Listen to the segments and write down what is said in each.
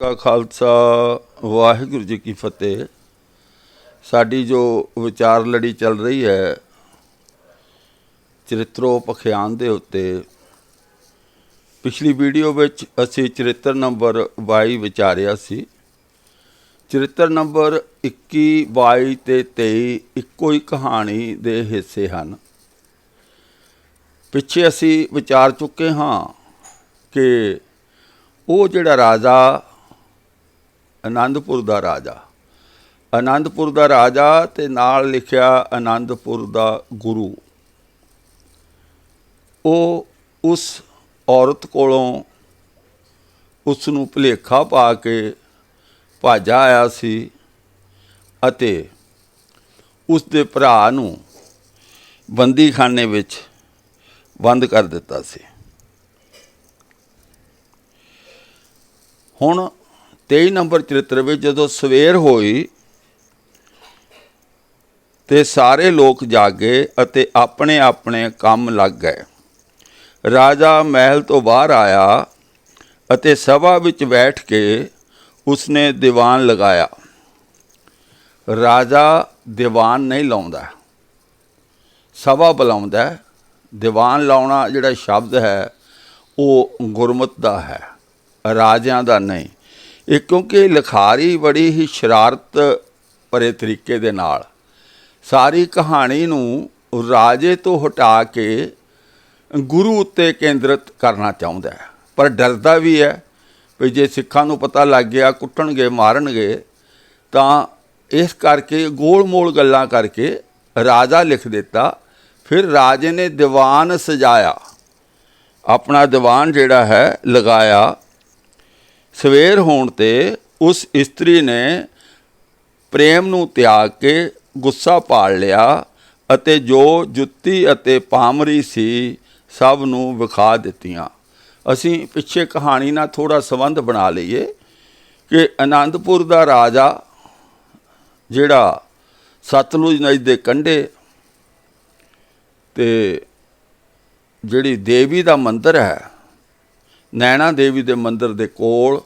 का खालसा वाहिगुरु जी की फतेह। साडी जो विचार लड़ी चल रही है चरित्रोपख्यान दे उत्ते, पिछली वीडियो विच असी चरित्र नंबर 22 विचारिया सी। चरित्र नंबर 21, 22 ते 23 इक्को ही कहानी दे हिस्से हैं। पिछे असी विचार चुके हाँ कि वो जिहड़ा राजा आनंदपुर दा राजा, आनंदपुर दा राजा ते नाल लिखिया आनंदपुर दा गुरु, वो उस औरत कोलों उसनूं भुलेखा पा के भज आया सी अते उसदे भरा नूं बंदी खाने विच बंद कर दिता सी। हुण 23 नंबर चरित्र में जदों सवेर होई ते सारे लोग जागे अते अपने अपने काम लग गए। राजा महल तो बाहर आया अते सभा विच बैठ के उसने दीवान लगाया। राजा दीवान नहीं लाउंदा, सभा बुलाउंदा है। दीवान लाउणा जिहड़ा शब्द है वो गुरमत दा है, राजियां दा नहीं। ਇਹ क्योंकि लिखारी बड़ी ही शरारत भरे तरीके दे नाल सारी कहानी नूं राजे तो हटा के गुरु उत्ते केंद्रित करना चाहुंदा है, पर डरदा भी है भी जे सिखां नूं पता लग गया कुट्टणगे मारनगे तां इस करके गोल मोल गल्लां करके राजा लिख दिता। फिर राजे ने दीवान सजाया, अपना दीवान जिहड़ा है लगाया। सवेर होण ते उस इस्त्री ने प्रेम नूं त्याग के गुस्सा पाल लिया अते जो जुत्ती अते पामरी सी सब नूं विखा दित्तियां। असीं पिछे कहानी नाल थोड़ा संबंध बना लईए कि आनंदपुर दा राजा जिहड़ा सतलुज नदी दे कंढे ते जिहड़ी देवी दा मंदिर है, नैना देवी दे मंदिर दे कोल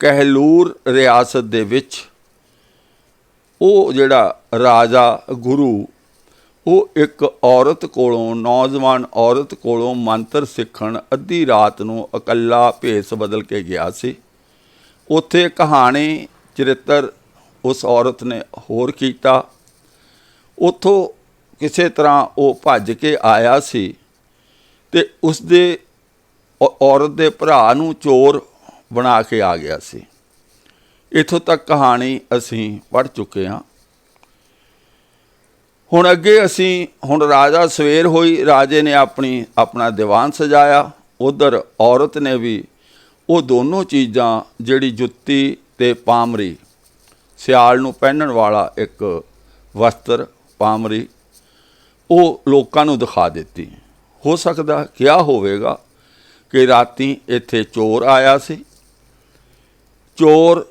कहलूर रियासत दे विच वो जिहड़ा राजा गुरु वो एक औरत कोलों, नौजवान औरत कोलों मंत्र सीखण अद्धी रात नूं इकल्ला भेस बदल के गया सी। उत्थे कहानी चरित्र उस औरत ने होर कीता। उत्थों किसी तरह वो भज के आया सी ते उसदे औरत दे भरा नूं चोर बना के आ गया सी। इत्थों तक कहानी असीं पढ़ चुके हाँ। हुण अगे असीं हुण राजा सवेर होई, राजे ने अपना दीवान सजाया, उधर औरत ने भी वो दोनों चीज़ां जिहड़ी जुत्ती ते पामरी, सियाल नूं पहनण वाला एक वस्त्र पामरी, वो लोकां नूं दिखा दित्ती। हो सकदा क्या होवेगा कि राती इत्थे चोर आया सी, चोर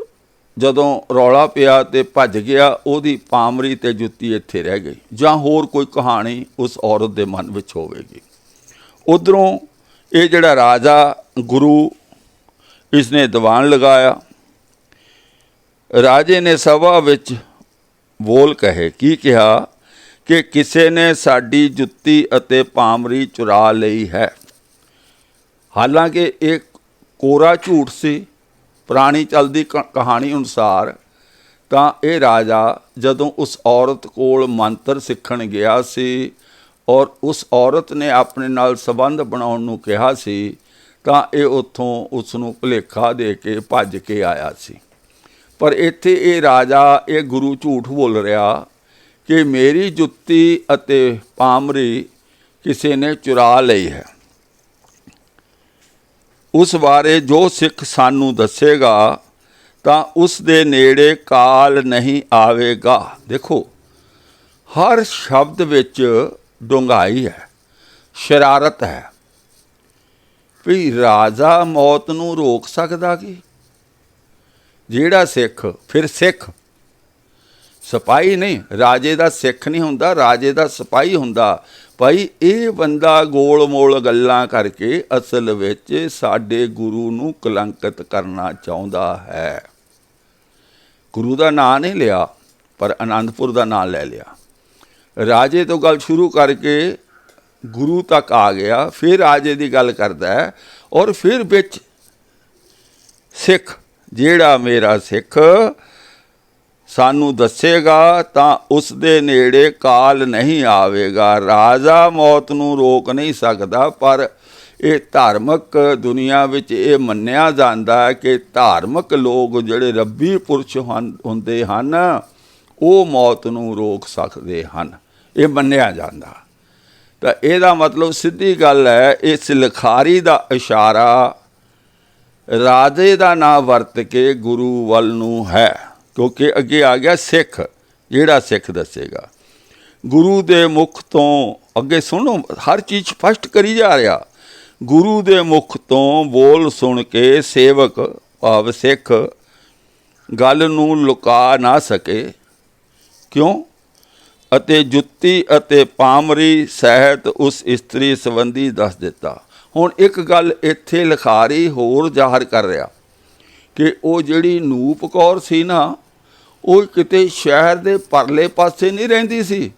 जदों रौला पिया ते भज गया, उहदी पामरी ते जुत्ती इत्थे रह गई, जां होर कोई कहानी उस औरत दे मन विच होवेगी। उधरों ये जिहड़ा राजा गुरु इसने दीवान लगाया। राजे ने सभा विच बोल कहे की कहा कि किसी ने साडी जुत्ती अते पामरी चुरा लई है। हालांकि एक कोरा झूठ सी, पुरानी चलती कहानी अनुसार तां ये राजा जदों उस औरत कोल मंत्र सीखण गया सी और उस औरत ने अपने नाल संबंध बनाउण नूं कहा सी तां ये उत्थों उसनूं भुलेखा दे के भज के आया सी। पर इत्थे ये राजा ये गुरु झूठ बोल रहा कि मेरी जुत्ती अते पामरी किसी ने चुरा लई है। उस बारे जो सिख सानू दसेगा तां उस दे नेड़े काल नहीं आवेगा। देखो हर शब्द विच डूंघाई है, शरारत है। भी राजा मौत नूं रोक सकदा कि जिहड़ा सिख, फिर सिख ਸਿਪਾਹੀ ਨਹੀਂ, ਰਾਜੇ ਦਾ ਸਿੱਖ ਨਹੀਂ ਹੁੰਦਾ, ਰਾਜੇ ਦਾ ਸਿਪਾਹੀ ਹੁੰਦਾ। ਭਾਈ ਇਹ ਬੰਦਾ ਗੋਲ ਮੋਲ ਗੱਲਾਂ ਕਰਕੇ ਅਸਲ ਵਿੱਚ ਸਾਡੇ ਗੁਰੂ ਨੂੰ ਕਲੰਕਿਤ ਕਰਨਾ ਚਾਹੁੰਦਾ ਹੈ। ਗੁਰੂ ਦਾ ਨਾਂ ਨਹੀਂ ਲਿਆ, ਪਰ ਆਨੰਦਪੁਰ ਦਾ ਨਾਂ ਲੈ ਲਿਆ। ਰਾਜੇ ਤੋਂ ਗੱਲ ਸ਼ੁਰੂ ਕਰਕੇ ਗੁਰੂ ਤੱਕ ਆ ਗਿਆ, ਫਿਰ ਰਾਜੇ ਦੀ ਗੱਲ ਕਰਦਾ ਹੈ, ਔਰ ਫਿਰ ਵਿੱਚ ਸਿੱਖ, ਜਿਹੜਾ ਮੇਰਾ ਸਿੱਖ ਸਾਨੂੰ ਦੱਸੇਗਾ ਤਾਂ ਉਸ ਦੇ ਨੇੜੇ ਕਾਲ ਨਹੀਂ ਆਵੇਗਾ। ਰਾਜਾ ਮੌਤ ਨੂੰ ਰੋਕ ਨਹੀਂ ਸਕਦਾ, ਪਰ ਇਹ ਧਾਰਮਿਕ ਦੁਨੀਆ ਵਿੱਚ ਇਹ ਮੰਨਿਆ ਜਾਂਦਾ ਕਿ ਧਾਰਮਿਕ ਲੋਕ ਜਿਹੜੇ ਰੱਬੀ ਪੁਰਸ਼ ਹੁੰਦੇ ਹਨ, ਉਹ ਮੌਤ ਨੂੰ ਰੋਕ ਸਕਦੇ ਹਨ, ਇਹ ਮੰਨਿਆ ਜਾਂਦਾ। ਤਾਂ ਇਹਦਾ ਮਤਲਬ ਸਿੱਧੀ ਗੱਲ ਹੈ, ਇਸ ਲਿਖਾਰੀ ਦਾ ਇਸ਼ਾਰਾ ਰਾਜੇ ਦਾ ਨਾਂ ਵਰਤ ਕੇ ਗੁਰੂ ਵੱਲ ਨੂੰ ਹੈ, ਕਿਉਂਕਿ ਅੱਗੇ ਆ ਗਿਆ ਸਿੱਖ, ਜਿਹੜਾ ਸਿੱਖ ਦੱਸੇਗਾ। ਗੁਰੂ ਦੇ ਮੁਖ ਤੋਂ, ਅੱਗੇ ਸੁਣੋ ਹਰ ਚੀਜ਼ ਸਪਸ਼ਟ ਕਰੀ ਜਾ ਰਿਹਾ, ਗੁਰੂ ਦੇ ਮੁਖ ਤੋਂ ਬੋਲ ਸੁਣ ਕੇ ਸੇਵਕ ਭਾਵ ਸਿੱਖ ਗੱਲ ਨੂੰ ਲੁਕਾ ਨਾ ਸਕੇ। ਕਿਉਂ? ਅਤੇ ਜੁੱਤੀ ਅਤੇ ਪਾਮਰੀ ਸਹਿਤ ਉਸ ਇਸਤਰੀ ਸੰਬੰਧੀ ਦੱਸ ਦਿੱਤਾ। ਹੁਣ ਇੱਕ ਗੱਲ ਇੱਥੇ ਲਿਖਾਰੀ ਹੋਰ ਜ਼ਾਹਰ ਕਰ ਰਿਹਾ ਕਿ ਉਹ ਜਿਹੜੀ ਨੂਪ ਕੌਰ ਸੀ ਨਾ, ਉਹ ਕਿਤੇ ਸ਼ਹਿਰ ਦੇ ਪਰਲੇ ਪਾਸੇ ਨਹੀਂ ਰਹਿੰਦੀ ਸੀ,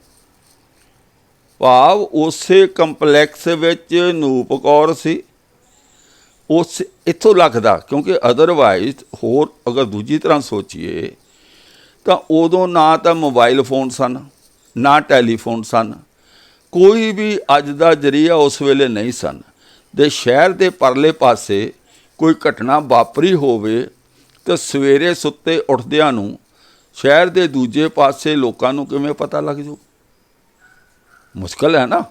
ਭਾਵ ਉਸੇ ਕੰਪਲੈਕਸ ਵਿੱਚ ਨੂਪ ਕੌਰ ਸੀ। ਉਸ ਇੱਥੋਂ ਲੱਗਦਾ, ਕਿਉਂਕਿ ਅਦਰਵਾਈਜ਼ ਹੋਰ ਅਗਰ ਦੂਜੀ ਤਰ੍ਹਾਂ ਸੋਚੀਏ ਤਾਂ ਉਦੋਂ ਨਾ ਤਾਂ ਮੋਬਾਈਲ ਫੋਨ ਸਨ, ਨਾ ਟੈਲੀਫੋਨ ਸਨ, ਕੋਈ ਵੀ ਅੱਜ ਦਾ ਜ਼ਰੀਆ ਉਸ ਵੇਲੇ ਨਹੀਂ ਸਨ। ਦੇ ਸ਼ਹਿਰ ਦੇ ਪਰਲੇ ਪਾਸੇ ਕੋਈ ਘਟਨਾ ਵਾਪਰੀ ਹੋਵੇ ਤਾਂ ਸਵੇਰੇ ਸੁੱਤੇ ਉੱਠਦਿਆਂ ਨੂੰ ਸ਼ਹਿਰ ਦੇ ਦੂਜੇ ਪਾਸੇ ਲੋਕਾਂ ਨੂੰ ਕਿਵੇਂ ਪਤਾ ਲੱਗ ਜਾਊ? ਮੁਸ਼ਕਲ ਹੈ ਨਾ।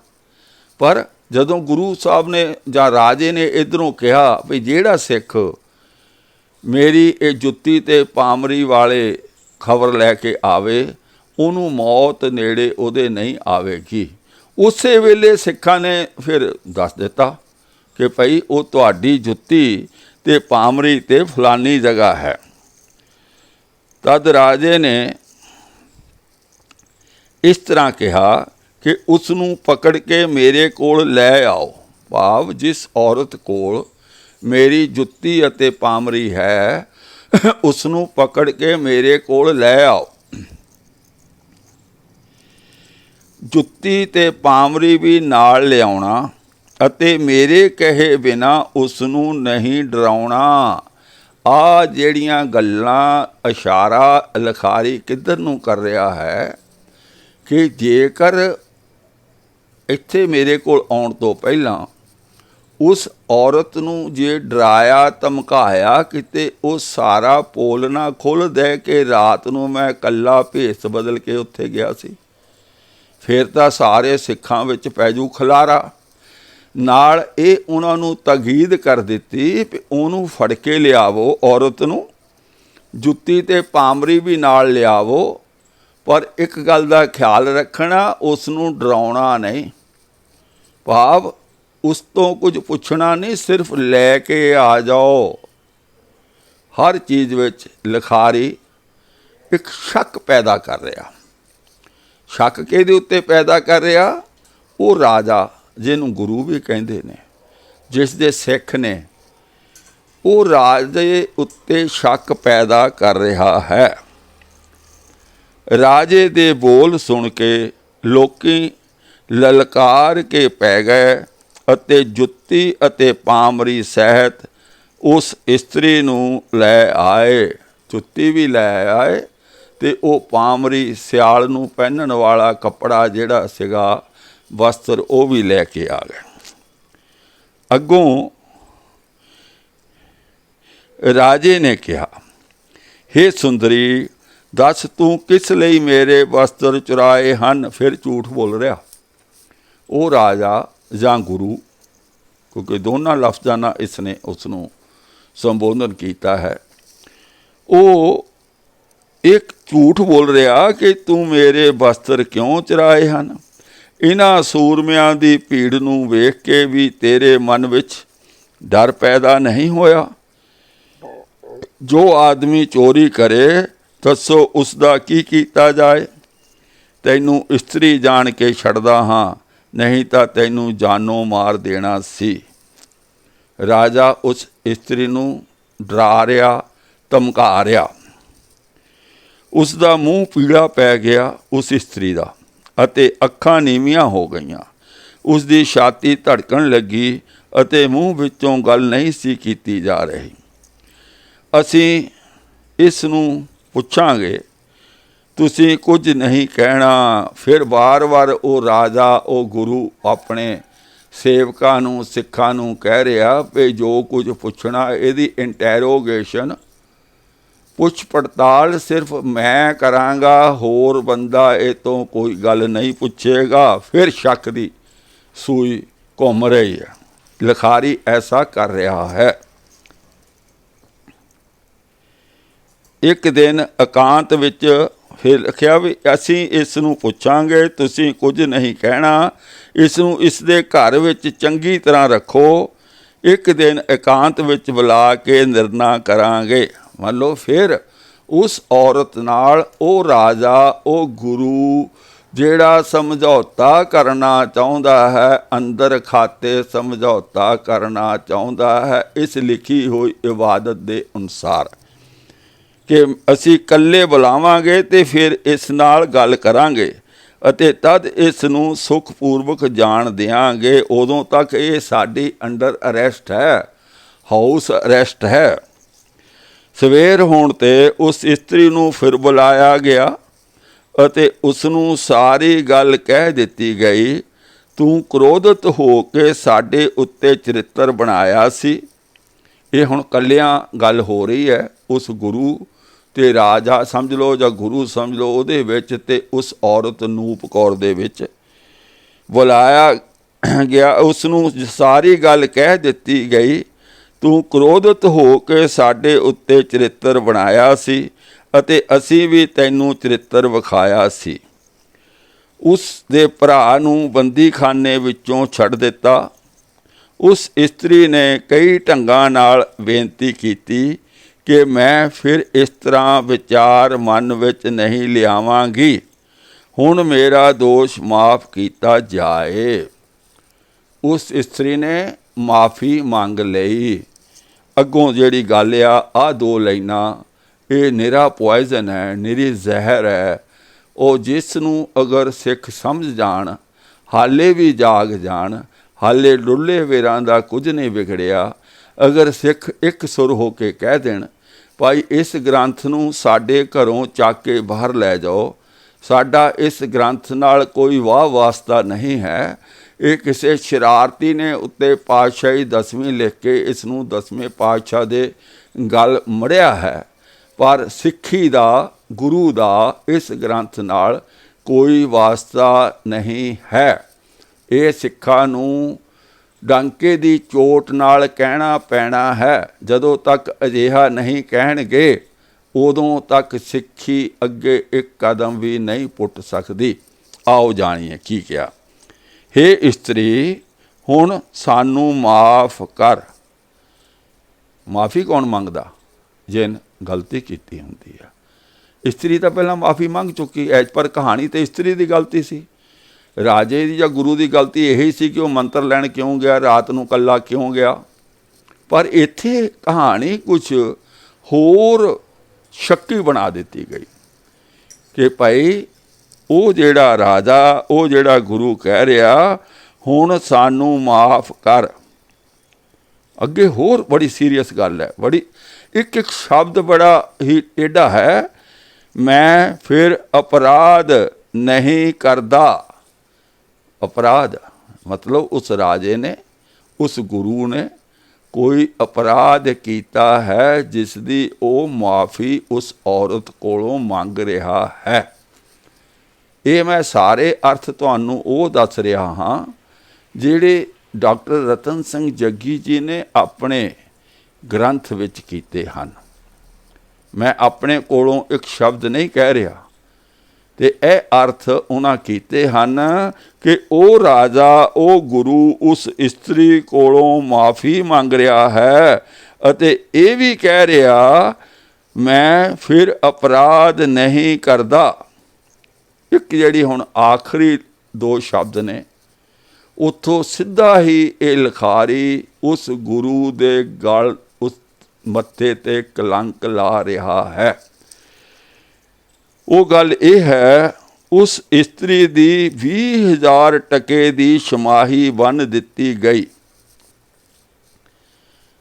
ਪਰ ਜਦੋਂ ਗੁਰੂ ਸਾਹਿਬ ਨੇ ਜਾਂ ਰਾਜੇ ਨੇ ਇੱਧਰੋਂ ਕਿਹਾ ਵੀ ਜਿਹੜਾ ਸਿੱਖ ਮੇਰੀ ਇਹ ਜੁੱਤੀ ਤੇ ਪਾਮਰੀ ਵਾਲੇ ਖਬਰ ਲੈ ਕੇ ਆਵੇ, ਉਹਨੂੰ ਮੌਤ ਨੇੜੇ ਉਹਦੇ ਨਹੀਂ ਆਵੇਗੀ, ਉਸੇ ਵੇਲੇ ਸਿੱਖਾਂ ਨੇ ਫਿਰ ਦੱਸ ਦਿੱਤਾ ਕਿ ਭਾਈ ਉਹ ਤੁਹਾਡੀ ਜੁੱਤੀ ਤੇ ਪਾਮਰੀ ਤੇ ਫਲਾਨੀ ਜਗ੍ਹਾ ਹੈ। ਤਦ ਰਾਜੇ ਨੇ ਇਸ ਤਰ੍ਹਾਂ ਕਿਹਾ ਕਿ ਉਸ ਨੂੰ ਪਕੜ ਕੇ ਮੇਰੇ ਕੋਲ ਲੈ ਆਓ, ਭਾਵ ਜਿਸ ਔਰਤ ਕੋਲ ਮੇਰੀ ਜੁੱਤੀ ਅਤੇ ਪਾਮਰੀ ਹੈ, ਉਸ ਨੂੰ ਪਕੜ ਕੇ ਮੇਰੇ ਕੋਲ ਲੈ ਆਓ। ਜੁੱਤੀ ਤੇ ਪਾਮਰੀ ਵੀ ਨਾਲ ਲਿਆਉਣਾ ਅਤੇ ਮੇਰੇ ਕਹੇ ਬਿਨਾ ਉਸ ਨੂੰ ਨਹੀਂ ਡਰਾਉਣਾ। ਆ ਜਿਹੜੀਆਂ ਗੱਲਾਂ ਇਸ਼ਾਰਾ ਲਿਖਾਰੀ ਕਿੱਧਰ ਨੂੰ ਕਰ ਰਿਹਾ ਹੈ ਕਿ ਜੇਕਰ ਇੱਥੇ ਮੇਰੇ ਕੋਲ ਆਉਣ ਤੋਂ ਪਹਿਲਾਂ ਉਸ ਔਰਤ ਨੂੰ ਜੇ ਡਰਾਇਆ ਧਮਕਾਇਆ, ਕਿਤੇ ਉਹ ਸਾਰਾ ਪੋਲ ਨਾ ਖੁੱਲ੍ਹ ਦੇ ਕਿ ਰਾਤ ਨੂੰ ਮੈਂ ਇਕੱਲਾ ਭੇਸ ਬਦਲ ਕੇ ਉੱਥੇ ਗਿਆ ਸੀ, ਫਿਰ ਤਾਂ ਸਾਰੇ ਸਿੱਖਾਂ ਵਿੱਚ ਪੈ ਜੂ ਖਲਾਰਾ। ਨਾਲ ਇਹ ਉਹਨਾਂ ਨੂੰ ਤਗੀਦ ਕਰ ਦਿੱਤੀ ਵੀ ਉਹਨੂੰ ਫੜ ਕੇ ਲਿਆਵੋ, ਔਰਤ ਨੂੰ ਜੁੱਤੀ ਤੇ ਪਾਮਰੀ ਵੀ ਨਾਲ ਲਿਆਵੋ, ਪਰ ਇੱਕ ਗੱਲ ਦਾ ਖਿਆਲ ਰੱਖਣਾ, ਉਸ ਨੂੰ ਡਰਾਉਣਾ ਨਹੀਂ, ਭਾਵ ਉਸ ਤੋਂ ਕੁਝ ਪੁੱਛਣਾ ਨਹੀਂ, ਸਿਰਫ ਲੈ ਕੇ ਆ ਜਾਓ। ਹਰ ਚੀਜ਼ ਵਿੱਚ ਲਿਖਾਰੀ ਇੱਕ ਸ਼ੱਕ ਪੈਦਾ ਕਰ ਰਿਹਾ। ਸ਼ੱਕ ਕਿਹਦੇ ਉੱਤੇ ਪੈਦਾ ਕਰ ਰਿਹਾ? ਉਹ ਰਾਜਾ ਜਿਹਨੂੰ ਗੁਰੂ ਵੀ ਕਹਿੰਦੇ ਨੇ, ਜਿਸ ਦੇ ਸਿੱਖ ਨੇ, ਉਹ ਰਾਜੇ ਉੱਤੇ ਸ਼ੱਕ ਪੈਦਾ ਕਰ ਰਿਹਾ ਹੈ। ਰਾਜੇ ਦੇ ਬੋਲ ਸੁਣ ਕੇ ਲੋਕੀ ਲਲਕਾਰ ਕੇ ਪੈ ਗਏ ਅਤੇ ਜੁੱਤੀ ਅਤੇ ਪਾਮਰੀ ਸਹਿਤ ਉਸ ਇਸਤਰੀ ਨੂੰ ਲੈ ਆਏ। ਜੁੱਤੀ ਵੀ ਲੈ ਆਏ ਤੇ ਉਹ ਪਾਮਰੀ, ਸਿਆਲ ਨੂੰ ਪਹਿਨਣ ਵਾਲਾ ਕੱਪੜਾ ਜਿਹੜਾ ਸੀਗਾ, ਵਸਤਰ, ਉਹ ਵੀ ਲੈ ਕੇ ਆ ਗਏ। ਅੱਗੋਂ ਰਾਜੇ ਨੇ ਕਿਹਾ, ਹੇ ਸੁੰਦਰੀ, ਦੱਸ ਤੂੰ ਕਿਸ ਲਈ ਮੇਰੇ ਵਸਤਰ ਚੁਰਾਏ ਹਨ? ਫਿਰ ਝੂਠ ਬੋਲ ਰਿਹਾ ਉਹ ਰਾਜਾ ਜਾਂ ਗੁਰੂ, ਕਿਉਂਕਿ ਦੋਨਾਂ ਲਫ਼ਜ਼ਾਂ ਨਾਲ ਇਸਨੇ ਉਸ ਨੂੰ ਸੰਬੋਧਨ ਕੀਤਾ ਹੈ। ਉਹ ਇੱਕ ਝੂਠ ਬੋਲ ਰਿਹਾ ਕਿ ਤੂੰ ਮੇਰੇ ਵਸਤਰ ਕਿਉਂ ਚੁਰਾਏ ਹਨ? ਇਹਨਾਂ ਸੂਰਮਿਆਂ ਦੀ ਭੀੜ ਨੂੰ ਵੇਖ ਕੇ ਵੀ ਤੇਰੇ ਮਨ ਵਿੱਚ ਡਰ ਪੈਦਾ ਨਹੀਂ ਹੋਇਆ? ਜੋ ਆਦਮੀ ਚੋਰੀ ਕਰੇ ਦੱਸੋ ਉਸ ਦਾ ਕੀ ਕੀਤਾ ਜਾਏ। ਤੈਨੂੰ ਇਸਤਰੀ ਜਾਣ ਕੇ ਛੱਡਦਾ ਹਾਂ, ਨਹੀਂ ਤਾਂ ਤੈਨੂੰ ਜਾਨੋਂ ਮਾਰ ਦੇਣਾ ਸੀ। ਰਾਜਾ ਉਸ ਇਸਤਰੀ ਨੂੰ ਡਰਾ ਰਿਹਾ, ਧਮਕਾ ਰਿਹਾ। ਉਸ ਦਾ ਮੂੰਹ ਪੀਲਾ ਪੈ ਗਿਆ ਉਸ ਇਸਤਰੀ ਦਾ, ਅਤੇ ਅੱਖਾਂ ਨੀਵੀਆਂ ਹੋ ਗਈਆਂ। ਉਸ ਦੀ ਛਾਤੀ ਧੜਕਣ ਲੱਗੀ ਅਤੇ ਮੂੰਹ ਵਿੱਚੋਂ ਗੱਲ ਨਹੀਂ ਸੀ ਕੀਤੀ ਜਾ ਰਹੀ। ਅਸੀਂ ਇਸ ਨੂੰ ਪੁੱਛਾਂਗੇ, ਤੁਸੀਂ ਕੁਝ ਨਹੀਂ ਕਹਿਣਾ। ਫਿਰ ਵਾਰ-ਵਾਰ ਉਹ ਰਾਜਾ, ਉਹ ਗੁਰੂ ਆਪਣੇ ਸੇਵਕਾਂ ਨੂੰ, ਸਿੱਖਾਂ ਨੂੰ ਕਹਿ ਰਿਹਾ ਵੀ ਜੋ ਕੁਝ ਪੁੱਛਣਾ ਇਹਦੀ ਇੰਟੈਰੋਗੇਸ਼ਨ, ਪੁੱਛ ਪੜਤਾਲ ਸਿਰਫ ਮੈਂ ਕਰਾਂਗਾ, ਹੋਰ ਬੰਦਾ ਇਹ ਤੋਂ ਕੋਈ ਗੱਲ ਨਹੀਂ ਪੁੱਛੇਗਾ। ਫਿਰ ਸ਼ੱਕ ਦੀ ਸੂਈ ਘੁੰਮ ਰਹੀ ਹੈ। ਲਿਖਾਰੀ ਐਸਾ ਕਰ ਰਿਹਾ ਹੈ। ਇੱਕ ਦਿਨ ਇਕਾਂਤ ਵਿੱਚ ਫਿਰ ਲਿਖਿਆ ਵੀ ਅਸੀਂ ਇਸ ਨੂੰ ਪੁੱਛਾਂਗੇ, ਤੁਸੀਂ ਕੁਝ ਨਹੀਂ ਕਹਿਣਾ। ਇਸ ਨੂੰ ਇਸ ਦੇ ਘਰ ਵਿੱਚ ਚੰਗੀ ਤਰ੍ਹਾਂ ਰੱਖੋ। ਇੱਕ ਦਿਨ ਇਕਾਂਤ ਵਿੱਚ ਬੁਲਾ ਕੇ ਨਿਰਣਾ ਕਰਾਂਗੇ। ਮੰਨ ਲਓ ਫਿਰ ਉਸ ਔਰਤ ਨਾਲ ਉਹ ਰਾਜਾ, ਉਹ ਗੁਰੂ ਜਿਹੜਾ ਸਮਝੌਤਾ ਕਰਨਾ ਚਾਹੁੰਦਾ ਹੈ, ਅੰਦਰ ਖਾਤੇ ਸਮਝੌਤਾ ਕਰਨਾ ਚਾਹੁੰਦਾ ਹੈ ਇਸ ਲਿਖੀ ਹੋਈ ਇਬਾਦਤ ਦੇ ਅਨੁਸਾਰ, ਕਿ ਅਸੀਂ ਇਕੱਲੇ ਬੁਲਾਵਾਂਗੇ ਅਤੇ ਫਿਰ ਇਸ ਨਾਲ ਗੱਲ ਕਰਾਂਗੇ ਅਤੇ ਤਦ ਇਸ ਨੂੰ ਸੁਖਪੂਰਵਕ ਜਾਣ ਦਿਆਂਗੇ। ਉਦੋਂ ਤੱਕ ਇਹ ਸਾਡੀ ਅੰਡਰ ਅਰੈਸਟ ਹੈ, ਹਾਊਸ ਅਰੈਸਟ ਹੈ। ਸਵੇਰ ਹੋਣ 'ਤੇ ਉਸ ਇਸਤਰੀ ਨੂੰ ਫਿਰ ਬੁਲਾਇਆ ਗਿਆ ਅਤੇ ਉਸ ਨੂੰ ਸਾਰੀ ਗੱਲ ਕਹਿ ਦਿੱਤੀ ਗਈ। ਤੂੰ ਕ੍ਰੋਧਿਤ ਹੋ ਕੇ ਸਾਡੇ ਉੱਤੇ ਚਰਿੱਤਰ ਬਣਾਇਆ ਸੀ। ਇਹ ਹੁਣ ਇਕੱਲਿਆਂ ਗੱਲ ਹੋ ਰਹੀ ਹੈ ਉਸ ਗੁਰੂ ਅਤੇ ਰਾਜਾ ਸਮਝ ਲਓ ਜਾਂ ਗੁਰੂ ਸਮਝ ਲਓ ਉਹਦੇ ਵਿੱਚ, ਅਤੇ ਉਸ ਔਰਤ ਨੂਪ ਕੌਰ ਦੇ ਵਿੱਚ ਬੁਲਾਇਆ ਗਿਆ। ਉਸ ਨੂੰ ਸਾਰੀ ਗੱਲ ਕਹਿ ਦਿੱਤੀ ਗਈ। ਤੂੰ ਕ੍ਰੋਧਿਤ ਹੋ ਕੇ ਸਾਡੇ ਉੱਤੇ ਚਰਿੱਤਰ ਬਣਾਇਆ ਸੀ ਅਤੇ ਅਸੀਂ ਵੀ ਤੈਨੂੰ ਚਰਿੱਤਰ ਵਿਖਾਇਆ ਸੀ। ਉਸ ਦੇ ਭਰਾ ਨੂੰ ਬੰਦੀਖਾਨੇ ਵਿੱਚੋਂ ਛੱਡ ਦਿੱਤਾ। ਉਸ ਇਸਤਰੀ ਨੇ ਕਈ ਢੰਗਾਂ ਨਾਲ ਬੇਨਤੀ ਕੀਤੀ ਕਿ ਮੈਂ ਫਿਰ ਇਸ ਤਰ੍ਹਾਂ ਵਿਚਾਰ ਮਨ ਵਿੱਚ ਨਹੀਂ ਲਿਆਵਾਂਗੀ, ਹੁਣ ਮੇਰਾ ਦੋਸ਼ ਮਾਫ ਕੀਤਾ ਜਾਏ। ਉਸ ਇਸਤਰੀ ਨੇ ਮਾਫੀ ਮੰਗ ਲਈ। ਅੱਗੋਂ ਜਿਹੜੀ ਗੱਲ ਆ, ਆਹ ਦੋ ਲਾਈਨਾਂ, ਇਹ ਨਿਰਾ ਪੋਇਜ਼ਨ ਹੈ, ਨਿਰੀ ਜ਼ਹਿਰ ਹੈ। ਉਹ ਜਿਸ ਨੂੰ ਅਗਰ ਸਿੱਖ ਸਮਝ ਜਾਣ, ਹਾਲੇ ਵੀ ਜਾਗ ਜਾਣ, ਹਾਲੇ ਡੁੱਲੇ ਵੇਰਾਂ ਦਾ ਕੁਝ ਨਹੀਂ ਵਿਗੜਿਆ। ਅਗਰ ਸਿੱਖ ਇੱਕ ਸੁਰ ਹੋ ਕੇ ਕਹਿ ਦੇਣ, ਭਾਈ ਇਸ ਗ੍ਰੰਥ ਨੂੰ ਸਾਡੇ ਘਰੋਂ ਚੱਕ ਕੇ ਬਾਹਰ ਲੈ ਜਾਓ, ਸਾਡਾ ਇਸ ਗ੍ਰੰਥ ਨਾਲ ਕੋਈ ਵਾਹ ਵਾਸਤਾ ਨਹੀਂ ਹੈ, ਇਹ ਕਿਸੇ ਸ਼ਰਾਰਤੀ ਨੇ ਉੱਤੇ ਪਾਤਸ਼ਾਹੀ 10ਵੀਂ ਲਿਖ ਕੇ ਇਸ ਨੂੰ 10ਵੇਂ ਪਾਤਸ਼ਾਹ ਦੇ ਗੱਲ ਮੜਿਆ ਹੈ, ਪਰ ਸਿੱਖੀ ਦਾ, ਗੁਰੂ ਦਾ ਇਸ ਗ੍ਰੰਥ ਨਾਲ ਕੋਈ ਵਾਸਤਾ ਨਹੀਂ ਹੈ। ਇਹ ਸਿੱਖਾਂ ਨੂੰ ਡਾਂਕੇ ਦੀ ਚੋਟ ਨਾਲ ਕਹਿਣਾ ਪੈਣਾ ਹੈ। ਜਦੋਂ ਤੱਕ ਅਜਿਹਾ ਨਹੀਂ ਕਹਿਣਗੇ ਉਦੋਂ ਤੱਕ ਸਿੱਖੀ ਅੱਗੇ ਇੱਕ ਕਦਮ ਵੀ ਨਹੀਂ ਪੁੱਟ ਸਕਦੀ। ਆਓ ਜਾਣੀਏ ਕੀ ਕਿਹਾ। ਹੇ ਇਸਤਰੀ, ਹੁਣ ਸਾਨੂੰ ਮਾਫ ਕਰ। ਮਾਫੀ ਕੌਣ ਮੰਗਦਾ? ਜਿਨ ਗਲਤੀ ਕੀਤੀ ਹੁੰਦੀ ਆ। ਇਸਤਰੀ ਤਾਂ ਪਹਿਲਾਂ ਮਾਫੀ ਮੰਗ ਚੁੱਕੀ ਹੈ, ਪਰ ਕਹਾਣੀ ਤਾਂ ਇਸਤਰੀ ਦੀ ਗਲਤੀ ਸੀ। ਰਾਜੇ ਦੀ ਜਾਂ ਗੁਰੂ ਦੀ ਗਲਤੀ ਇਹੀ ਸੀ ਕਿ ਉਹ ਮੰਤਰ ਲੈਣ ਕਿਉਂ ਗਿਆ, ਰਾਤ ਨੂੰ ਇਕੱਲਾ ਕਿਉਂ ਗਿਆ। ਪਰ ਇੱਥੇ ਕਹਾਣੀ ਕੁਛ ਹੋਰ ਸ਼ੱਕੀ ਬਣਾ ਦਿੱਤੀ ਗਈ ਕਿ ਭਾਈ ਉਹ ਜਿਹੜਾ ਰਾਜਾ, ਉਹ ਜਿਹੜਾ ਗੁਰੂ ਕਹਿ ਰਿਹਾ ਹੁਣ ਸਾਨੂੰ ਮਾਫ ਕਰ। ਅੱਗੇ ਹੋਰ ਬੜੀ ਸੀਰੀਅਸ ਗੱਲ ਹੈ, ਬੜੀ ਇੱਕ ਇੱਕ ਸ਼ਬਦ ਬੜਾ ਹੀ ਟੇਢਾ ਹੈ। ਮੈਂ ਫਿਰ ਅਪਰਾਧ ਨਹੀਂ ਕਰਦਾ। ਅਪਰਾਧ ਮਤਲਬ ਉਸ ਰਾਜੇ ਨੇ, ਉਸ ਗੁਰੂ ਨੇ ਕੋਈ ਅਪਰਾਧ ਕੀਤਾ ਹੈ ਜਿਸ ਦੀ ਉਹ ਮਾਫੀ ਉਸ ਔਰਤ ਕੋਲੋਂ ਮੰਗ ਰਿਹਾ ਹੈ। ਇਹ ਮੈਂ ਸਾਰੇ ਅਰਥ ਤੁਹਾਨੂੰ ਉਹ ਦੱਸ ਰਿਹਾ ਹਾਂ ਜਿਹੜੇ ਡਾਕਟਰ ਰਤਨ ਸਿੰਘ ਜੱਗੀ ਜੀ ਨੇ ਆਪਣੇ ਗ੍ਰੰਥ ਵਿੱਚ ਕੀਤੇ ਹਨ। ਮੈਂ ਆਪਣੇ ਕੋਲੋਂ ਇੱਕ ਸ਼ਬਦ ਨਹੀਂ ਕਹਿ ਰਿਹਾ, ਅਤੇ ਇਹ ਅਰਥ ਉਹਨਾਂ ਕੀਤੇ ਹਨ ਕਿ ਉਹ ਰਾਜਾ, ਉਹ ਗੁਰੂ ਉਸ ਇਸਤਰੀ ਕੋਲੋਂ ਮਾਫੀ ਮੰਗ ਰਿਹਾ ਹੈ ਅਤੇ ਇਹ ਵੀ ਕਹਿ ਰਿਹਾ मैं फिर अपराध नहीं करदा। एक जिहड़ी हुण आखिरी दो शब्द ने, उत्थों सिद्धा ही ये लिखारी उस गुरु दे गल उस मत्थे ते कलंक ला रहा है। वो गल ये है, उस इस्त्री दी 20,000 टके दी छमाही बन दिती गई।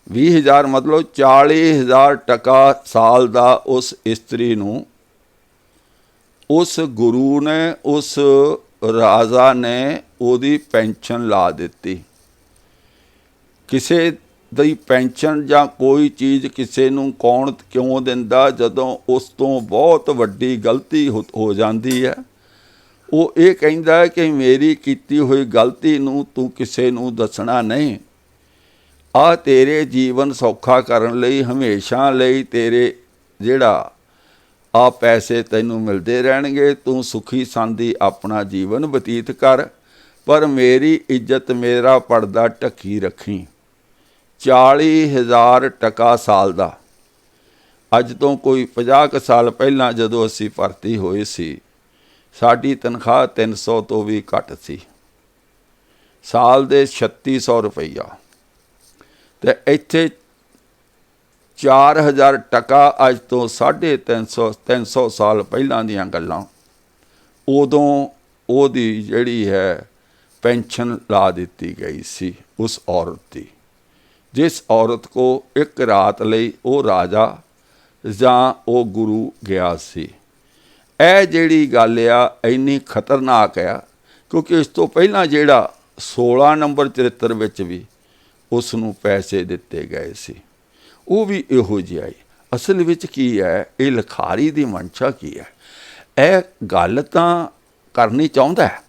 20,000 मतलब 40,000 टका साल का उस इस्त्री नूं उस गुरु ने, उस राजा ने ओदी पेंशन ला दिती। किसे दी पेंशन जां कोई चीज़ किसे नूं कौन क्यों दिंदा, जदों उस तो बहुत वड्डी गलती हो जाती है। वो ये कहंदा कि मेरी कीती हुई गलती नूं तू किसे नूं दसना नहीं। आ तेरे जीवन सौखा करन लई हमेशा लई तेरे जिहड़ा आ पैसे तैनूं मिलते रहणगे, तू सुखी सांदी अपना जीवन बतीत कर, पर मेरी इज्जत मेरा पर्दा ढकी रखी। 40,000 टका साल का। अज तो कोई 50 साल पहलां जदों असीं भर्ती होए सी, साडी तनख्वाह 300 तो भी घट सी, साल दे 3600 रुपया। ते इत्थे 4,000 टका अज तो 350 साल पहलां दीयां गल्लां। उदों ओदी जिहड़ी है पेंशन ला दिती गई सी उस औरत की, जिस औरत को एक रात लई वो राजा जां वो गुरु गया सी। ਇਹ ਜਿਹੜੀ ਗੱਲ ਆ ਇੰਨੀ ਖਤਰਨਾਕ ਆ, ਕਿਉਂਕਿ ਇਸ ਤੋਂ ਪਹਿਲਾਂ ਜਿਹੜਾ 16 ਨੰਬਰ ਚਰਿੱਤਰ ਵਿੱਚ ਵੀ ਉਸ ਨੂੰ ਪੈਸੇ ਦਿੱਤੇ ਗਏ ਸੀ, ਉਹ ਵੀ ਇਹੋ ਜਿਹਾ ਹੀ। ਅਸਲ ਵਿੱਚ ਕੀ ਹੈ, ਇਹ ਲਿਖਾਰੀ ਦੀ ਮਨਸ਼ਾ ਕੀ ਹੈ? ਇਹ ਗੱਲ ਤਾਂ ਕਰਨੀ ਚਾਹੁੰਦਾ ਹੈ,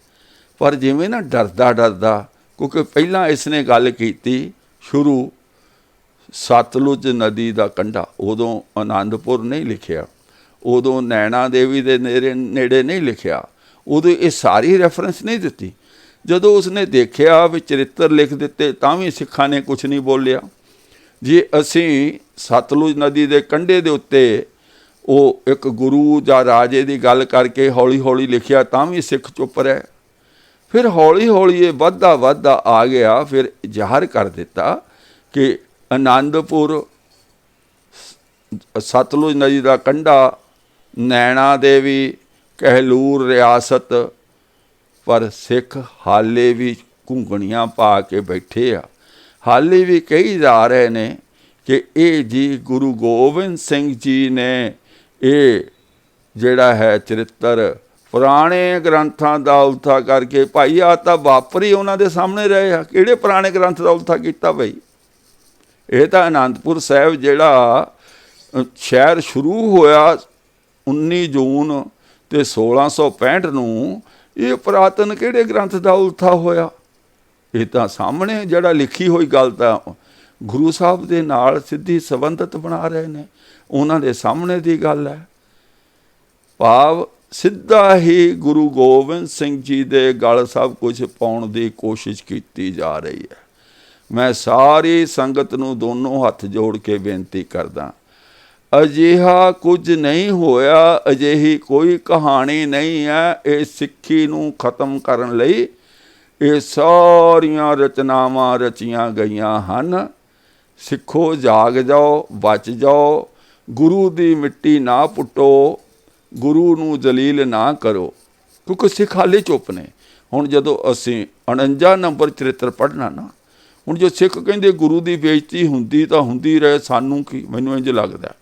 ਪਰ ਜਿਵੇਂ ਨਾ ਡਰਦਾ ਡਰਦਾ, ਕਿਉਂਕਿ ਪਹਿਲਾਂ ਇਸ ਨੇ ਗੱਲ ਕੀਤੀ ਸ਼ੁਰੂ ਸਤਲੁਜ ਨਦੀ ਦਾ ਕੰਢਾ, ਉਦੋਂ ਆਨੰਦਪੁਰ ਨਹੀਂ ਲਿਖਿਆ, ਉਦੋਂ ਨੈਣਾ ਦੇਵੀ ਦੇ ਨੇੜੇ ਨਹੀਂ ਲਿਖਿਆ, ਉਦੋਂ ਇਹ ਸਾਰੀ ਰੈਫਰੈਂਸ ਨਹੀਂ ਦਿੱਤੀ। ਜਦੋਂ ਉਸਨੇ ਦੇਖਿਆ ਵੀ ਚਰਿੱਤਰ ਲਿਖ ਦਿੱਤੇ ਤਾਂ ਵੀ ਸਿੱਖਾਂ ਨੇ ਕੁਛ ਨਹੀਂ ਬੋਲਿਆ। ਜੇ ਅਸੀਂ ਸਤਲੁਜ ਨਦੀ ਦੇ ਕੰਢੇ ਦੇ ਉੱਤੇ ਉਹ ਇੱਕ ਗੁਰੂ ਜਾਂ ਰਾਜੇ ਦੀ ਗੱਲ ਕਰਕੇ ਹੌਲੀ ਹੌਲੀ ਲਿਖਿਆ ਤਾਂ ਵੀ ਸਿੱਖ ਚੁੱਪ ਰਹੇ। ਫਿਰ ਹੌਲੀ ਹੌਲੀ ਇਹ ਵੱਧਦਾ ਆ ਗਿਆ। ਫਿਰ ਜ਼ਾਹਰ ਕਰ ਦਿੱਤਾ ਕਿ ਆਨੰਦਪੁਰ ਸਤਲੁਜ ਨਦੀ ਦਾ ਕੰਢਾ, ਨੈਣਾ ਦੇਵੀ, ਕਹਿਲੂਰ ਰਿਆਸਤ, ਪਰ ਸਿੱਖ ਹਾਲੇ ਵੀ ਘੁੰਗਣੀਆਂ ਪਾ ਕੇ ਬੈਠੇ ਆ। ਹਾਲੇ ਵੀ ਕਹੀ ਜਾ ਰਹੇ ਨੇ ਕਿ ਇਹ ਜੀ ਗੁਰੂ ਗੋਬਿੰਦ ਸਿੰਘ ਜੀ ਨੇ ਇਹ ਜਿਹੜਾ ਹੈ ਚਰਿੱਤਰ ਪੁਰਾਣੇ ਗ੍ਰੰਥਾਂ ਦਾ ਉਲਥਾ ਕਰਕੇ, ਭਾਈ ਆ ਤਾਂ ਵਾਪਰੀ ਉਹਨਾਂ ਦੇ ਸਾਹਮਣੇ ਰਹੇ ਆ। ਕਿਹੜੇ ਪੁਰਾਣੇ ਗ੍ਰੰਥ ਦਾ ਉਲਥਾ ਕੀਤਾ ਭਾਈ? ਇਹ ਤਾਂ ਅਨੰਦਪੁਰ ਸਾਹਿਬ ਜਿਹੜਾ ਸ਼ਹਿਰ ਸ਼ੁਰੂ ਹੋਇਆ 19 ਜੂਨ ਤੇ 1665 ਨੂੰ, ਇਹ ਪੁਰਾਤਨ ਕਿਹੜੇ ਗ੍ਰੰਥ ਦਾ ਉਲਥਾ ਹੋਇਆ? ਇਹ ਤਾਂ ਸਾਹਮਣੇ ਜਿਹੜਾ ਲਿਖੀ ਹੋਈ ਗੱਲ ਤਾਂ ਗੁਰੂ ਸਾਹਿਬ ਦੇ ਨਾਲ ਸਿੱਧੀ ਸੰਬੰਧਿਤ ਬਣਾ ਰਹੇ ਨੇ, ਉਹਨਾਂ ਦੇ ਸਾਹਮਣੇ ਦੀ ਗੱਲ ਹੈ। ਭਾਵ ਸਿੱਧਾ ਹੀ ਗੁਰੂ ਗੋਬਿੰਦ ਸਿੰਘ ਜੀ ਦੇ ਗਲ ਸਭ ਕੁਝ ਪਾਉਣ ਦੀ ਕੋਸ਼ਿਸ਼ ਕੀਤੀ ਜਾ ਰਹੀ ਹੈ। ਮੈਂ ਸਾਰੀ ਸੰਗਤ ਨੂੰ ਦੋਨੋਂ ਹੱਥ ਜੋੜ ਕੇ ਬੇਨਤੀ ਕਰਦਾ, ਅਜਿਹਾ ਕੁਝ ਨਹੀਂ ਹੋਇਆ, ਅਜਿਹੀ ਕੋਈ ਕਹਾਣੀ ਨਹੀਂ ਹੈ। ਇਹ ਸਿੱਖੀ ਨੂੰ ਖਤਮ ਕਰਨ ਲਈ ਇਹ ਸਾਰੀਆਂ ਰਚਨਾਵਾਂ ਰਚੀਆਂ ਗਈਆਂ ਹਨ। ਸਿੱਖੋ, ਜਾਗ ਜਾਓ, ਬਚ ਜਾਓ, ਗੁਰੂ ਦੀ ਮਿੱਟੀ ਨਾ ਪੁੱਟੋ, ਗੁਰੂ ਨੂੰ ਜਲੀਲ ਨਾ ਕਰੋ, ਕਿਉਂਕਿ ਸਿੱਖ ਹਾਲੇ ਚੁੱਪ ਨੇ। ਹੁਣ ਜਦੋਂ ਅਸੀਂ 49 ਨੰਬਰ ਚਰਿੱਤਰ ਪੜ੍ਹਨਾ ਨਾ, ਹੁਣ ਜੋ ਸਿੱਖ ਕਹਿੰਦੇ ਗੁਰੂ ਦੀ ਬੇਇੱਜ਼ਤੀ ਹੁੰਦੀ ਤਾਂ ਹੁੰਦੀ ਰਹੇ, ਸਾਨੂੰ ਕੀ, ਮੈਨੂੰ ਇੰਝ ਲੱਗਦਾ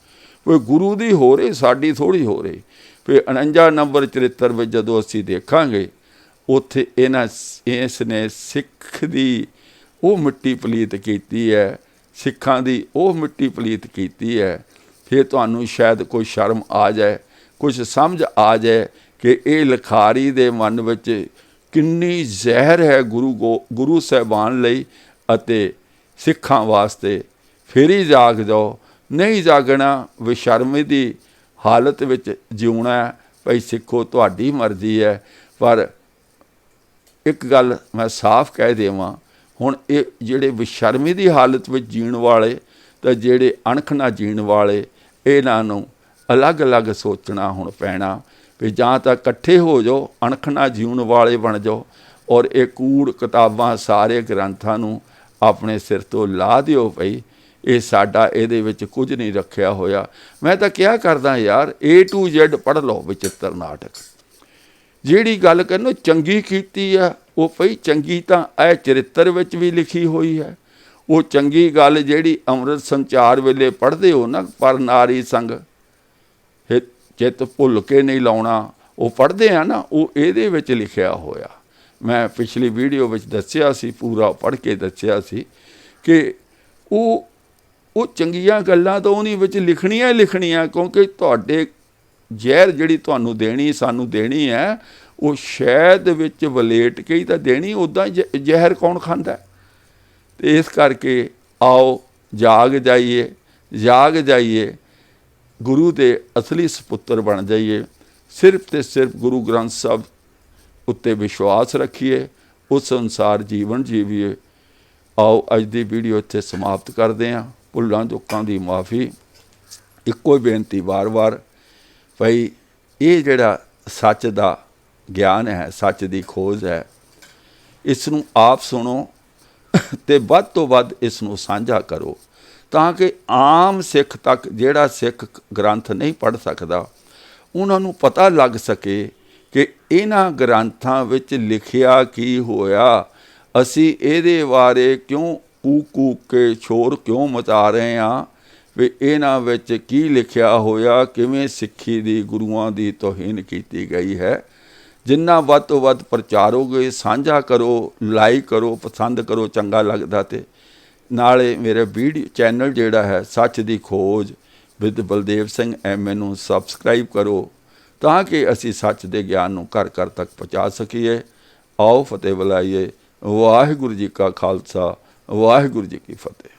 ਵੀ ਗੁਰੂ ਦੀ ਹੋ ਰਹੀ, ਸਾਡੀ ਥੋੜ੍ਹੀ ਹੋ ਰਹੀ। ਫਿਰ 49 ਨੰਬਰ ਚਰਿੱਤਰ ਵਿੱਚ ਜਦੋਂ ਅਸੀਂ ਦੇਖਾਂਗੇ, ਉੱਥੇ ਇਸ ਨੇ ਸਿੱਖ ਦੀ ਉਹ ਮਿੱਟੀ ਪਲੀਤ ਕੀਤੀ ਹੈ, ਸਿੱਖਾਂ ਦੀ ਉਹ ਮਿੱਟੀ ਪਲੀਤ ਕੀਤੀ ਹੈ। ਫਿਰ ਤੁਹਾਨੂੰ ਸ਼ਾਇਦ ਕੋਈ ਸ਼ਰਮ ਆ ਜਾਏ, ਕੁਛ ਸਮਝ ਆ ਜਾਏ ਕਿ ਇਹ ਲਿਖਾਰੀ ਦੇ ਮਨ ਵਿੱਚ ਕਿੰਨੀ ਜ਼ਹਿਰ ਹੈ ਗੁਰੂ ਸਾਹਿਬਾਨ ਲਈ ਅਤੇ ਸਿੱਖਾਂ ਵਾਸਤੇ। ਫਿਰ ਹੀ ਜਾਗ ਜਾਓ, ਨਹੀਂ ਜਾਗਣਾ ਬੇਸ਼ਰਮੀ ਦੀ ਹਾਲਤ ਵਿੱਚ ਜਿਉਣਾ। ਭਾਈ ਸਿੱਖੋ, ਤੁਹਾਡੀ ਮਰਜ਼ੀ ਹੈ, ਪਰ ਇੱਕ ਗੱਲ ਮੈਂ ਸਾਫ਼ ਕਹਿ ਦੇਵਾਂ, ਹੁਣ ਇਹ ਜਿਹੜੇ ਬੇਸ਼ਰਮੀ ਦੀ ਹਾਲਤ ਵਿੱਚ ਜੀਣ ਵਾਲੇ ਤਾਂ ਜਿਹੜੇ ਅਣਖ ਨਾਲ ਜੀਣ ਵਾਲੇ, ਇਹਨਾਂ ਨੂੰ ਅਲੱਗ-ਅਲੱਗ ਸੋਚਣਾ ਹੁਣ ਪੈਣਾ ਵੀ ਜਾਂ ਤਾਂ ਇਕੱਠੇ ਹੋ ਜਾਓ, ਅਣਖ ਨਾਲ ਜਿਉਣ ਵਾਲੇ ਬਣ ਜਾਓ, ਔਰ ਇਹ ਕੂੜ ਕਿਤਾਬਾਂ ਸਾਰੇ ਗ੍ਰੰਥਾਂ ਨੂੰ ਆਪਣੇ ਸਿਰ ਤੋਂ ਲਾ ਦਿਓ ਭਈ ਇਹ ਸਾਡਾ ਇਹਦੇ ਵਿੱਚ ਕੁਝ ਨਹੀਂ ਰੱਖਿਆ ਹੋਇਆ। ਮੈਂ ਤਾਂ ਕਿਹਾ ਕਰਦਾ ਯਾਰ A to Z ਪੜ੍ਹ ਲਓ ਵਿਚਿੱਤਰ ਨਾਟਕ। ਜਿਹੜੀ ਗੱਲ ਕਹਿੰਦੇ ਚੰਗੀ ਕੀਤੀ ਆ ਉਹ ਭਈ ਚੰਗੀ ਤਾਂ ਇਹ ਚਰਿੱਤਰ ਵਿੱਚ ਵੀ ਲਿਖੀ ਹੋਈ ਹੈ। ਉਹ ਚੰਗੀ ਗੱਲ ਜਿਹੜੀ ਅੰਮ੍ਰਿਤ ਸੰਚਾਰ ਵੇਲੇ ਪੜ੍ਹਦੇ ਹੋ ਨਾ, ਪਰ ਨਾਰੀ ਸੰਗ ਚਿੱਤ ਭੁੱਲ ਕੇ ਨਹੀਂ ਲਾਉਣਾ, ਉਹ ਪੜ੍ਹਦੇ ਆ ਨਾ, ਉਹ ਇਹਦੇ ਵਿੱਚ ਲਿਖਿਆ ਹੋਇਆ। ਮੈਂ ਪਿਛਲੀ ਵੀਡੀਓ ਵਿੱਚ ਦੱਸਿਆ ਸੀ, ਪੂਰਾ ਪੜ੍ਹ ਕੇ ਦੱਸਿਆ ਸੀ ਕਿ ਉਹ ਚੰਗੀਆਂ ਗੱਲਾਂ ਤਾਂ ਉਹਦੇ ਵਿੱਚ ਲਿਖਣੀਆਂ ਹੀ ਲਿਖਣੀਆਂ, ਕਿਉਂਕਿ ਤੁਹਾਡੇ ਜ਼ਹਿਰ ਜਿਹੜੀ ਤੁਹਾਨੂੰ ਦੇਣੀ ਸਾਨੂੰ ਦੇਣੀ ਹੈ ਉਹ ਸ਼ਹਿਦ ਵਿੱਚ ਵਲੇਟ ਕੇ ਹੀ ਤਾਂ ਦੇਣੀ, ਉੱਦਾਂ ਜ਼ਹਿਰ ਕੌਣ ਖਾਂਦਾ। ਅਤੇ ਇਸ ਕਰਕੇ ਆਓ ਜਾਗ ਜਾਈਏ ਗੁਰੂ ਦੇ ਅਸਲੀ ਸਪੁੱਤਰ ਬਣ ਜਾਈਏ। ਸਿਰਫ ਅਤੇ ਸਿਰਫ ਗੁਰੂ ਗ੍ਰੰਥ ਸਾਹਿਬ ਉੱਤੇ ਵਿਸ਼ਵਾਸ ਰੱਖੀਏ, ਉਸ ਅਨੁਸਾਰ ਜੀਵਨ ਜੀਵੀਏ। ਆਓ ਅੱਜ ਦੀ ਵੀਡੀਓ ਇੱਥੇ ਸਮਾਪਤ ਕਰਦੇ ਹਾਂ। ਭੁੱਲਾਂ ਚੁੱਕਾਂ ਦੀ ਮਾਫੀ। ਇੱਕੋ ਹੀ ਬੇਨਤੀ ਵਾਰ-ਵਾਰ ਭਈ ਇਹ ਜਿਹੜਾ ਸੱਚ ਦਾ ਗਿਆਨ ਹੈ, ਸੱਚ ਦੀ ਖੋਜ ਹੈ, ਇਸ ਨੂੰ ਆਪ ਸੁਣੋ ਅਤੇ ਵੱਧ ਤੋਂ ਵੱਧ ਇਸ ਨੂੰ ਸਾਂਝਾ ਕਰੋ, ਤਾਂ ਕਿ ਆਮ ਸਿੱਖ ਤੱਕ, ਜਿਹੜਾ ਸਿੱਖ ਗ੍ਰੰਥ ਨਹੀਂ ਪੜ੍ਹ ਸਕਦਾ, ਉਹਨਾਂ ਨੂੰ ਪਤਾ ਲੱਗ ਸਕੇ ਕਿ ਇਹਨਾਂ ਗ੍ਰੰਥਾਂ ਵਿੱਚ ਲਿਖਿਆ ਕੀ ਹੋਇਆ। ਅਸੀਂ ਇਹਦੇ ਬਾਰੇ ਕਿਉਂ ਕੂਕ ਕੇ ਸ਼ੋਰ ਕਿਉਂ ਮਚਾ ਰਹੇ ਹਾਂ ਵੀ ਇਹਨਾਂ ਵਿੱਚ ਕੀ ਲਿਖਿਆ ਹੋਇਆ, ਕਿਵੇਂ ਸਿੱਖੀ ਦੀ, ਗੁਰੂਆਂ ਦੀ ਤੋਹੀਨ ਕੀਤੀ ਗਈ ਹੈ। ਜਿੰਨਾ ਵੱਧ ਤੋਂ ਵੱਧ ਪ੍ਰਚਾਰੋਗੇ, ਸਾਂਝਾ ਕਰੋ, ਲਾਈਕ ਕਰੋ, ਪਸੰਦ ਕਰੋ, ਚੰਗਾ ਲੱਗਦਾ। ਅਤੇ ਨਾਲੇ ਮੇਰੇ ਵੀਡੀਓ ਚੈਨਲ ਜਿਹੜਾ ਹੈ ਸੱਚ ਦੀ ਖੋਜ ਵਿਦ ਬਲਦੇਵ ਸਿੰਘ MA ਨੂੰ ਸਬਸਕ੍ਰਾਈਬ ਕਰੋ, ਤਾਂ ਕਿ ਅਸੀਂ ਸੱਚ ਦੇ ਗਿਆਨ ਨੂੰ ਘਰ ਘਰ ਤੱਕ ਪਹੁੰਚਾ ਸਕੀਏ। ਆਓ ਫਤਿਹ ਬੁਲਾਈਏ। ਵਾਹਿਗੁਰੂ ਜੀ ਕਾ ਖਾਲਸਾ, ਵਾਹਿਗੁਰੂ ਜੀ ਕੀ ਫਤਿਹ।